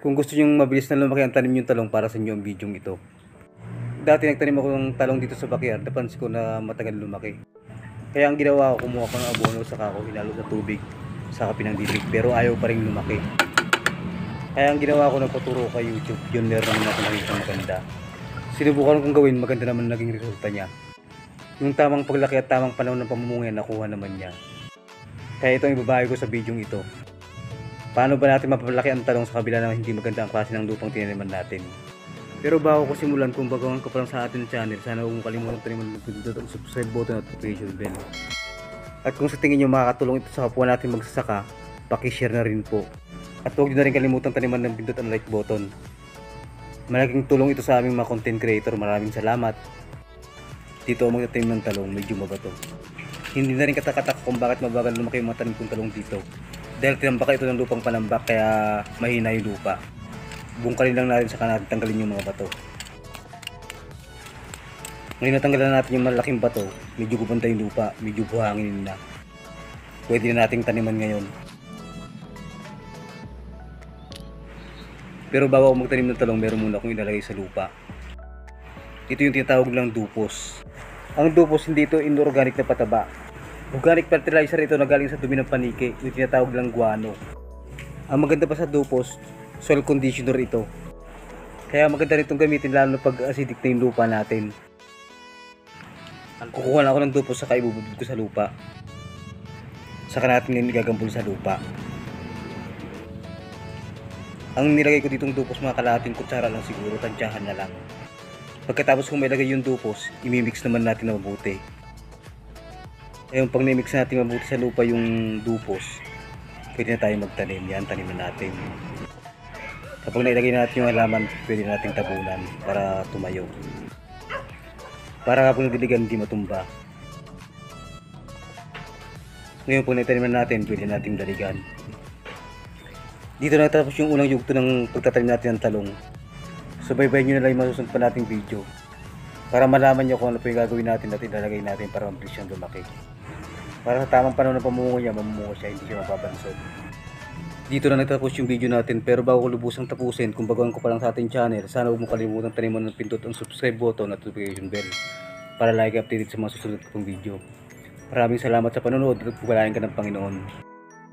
Kung gusto nyo mabilis na lumaki ang tanim yung talong, para sa inyo ang video ito. Dati nagtanim ako ng talong dito sa backyard, napansin ko na matagal lumaki. Kaya ang ginawa ko, kumuha ko ng abono, saka ako hinalo sa tubig, saka pinangdilig, pero ayaw pa rin lumaki. Kaya ang ginawa ko, nagpaturo kay YouTube, yun meron natin nakikita maganda. Sinubukan kong gawin, maganda naman naging resulta niya. Yung tamang paglaki at tamang panahon ng pamumunga, nakuha naman niya. Kaya ito ang ibabahay ko sa video ito. Paano ba natin mapapalaki ang talong sa kabila na hindi maganda ang klase ng lupang tinaniman natin? Pero bago ko simulan, kung baguhan ka pa lang sa ating channel, sana huwag mong kalimutan taniman mag-pindot ang subscribe button at notification bell. At kung sa tingin nyo makakatulong ito sa kapwa natin magsasaka, pakishare na rin po. At huwag nyo na rin kalimutan taniman ng pindot ang like button. Malaking tulong ito sa aming mga content creator. Maraming salamat. Dito ako magtatanim ng talong, medyo mabato. Hindi na rin katakatak kung bakit mabagal lumaki yung mga tanim kong talong dito. Dahil tinambak ito ng lupang panambak, kaya mahina yung lupa. Bungkalin lang natin, saka natin tanggalin yung mga bato. Ngayon natanggalan natin yung malaking bato, medyo gubanda yung lupa, medyo buhangin na. Pwede na nating taniman ngayon. Pero bago ako magtanim ng talong, meron muna akong ilalagay sa lupa. Ito yung tinatawag lang dupos. Ang dupos, hindi ito inorganic na pataba. Organic fertilizer ito na galing sa dumi ng paniki, yung tinatawag lang guano. Ang maganda pa sa dupos, soil conditioner ito. Kaya maganda rin itong gamitin lalo na pag acidic na yung lupa natin. Kukuha na ako ng dupos, saka ibubudod ko sa lupa. Saka natin igagambol sa lupa. Ang nilagay ko ditong dupos, mga kalahating kutsara lang siguro, tansyahan na lang. Pagkatapos kung may lagay yung dupos, imimix naman natin na mabuti. Ayun, pag na-mix natin mabuti sa lupa yung dupos, pwede na tayo magtanim. Yan, taniman natin. Kapag nailagay natin yung halaman, pwede natin tabunan para tumayo. Para kapag nagdiligan, hindi matumba. Ngayon, pag naitaniman natin, pwede natin daligan. Dito natapos yung unang yugto ng pagtatanim natin ng talong. Subaybayin nyo na lang yung masusunod pa nating video para malaman nyo kung ano po yung gagawin natin at ilalagay natin para mabilis siyang lumaki. Para sa tamang panahon ng pamungo niya, mamumungo siya, hindi siya mapabansod. Dito na nagtapos yung video natin, pero bago ko lubusang tapusin, kung baguhan ko pa lang sa ating channel, sana huwag mo kalimutan taniman ng pindot ang subscribe button at notification bell para lagi updated sa mga susunod kong video. Maraming salamat sa panonood at pagpalain ka ng Panginoon.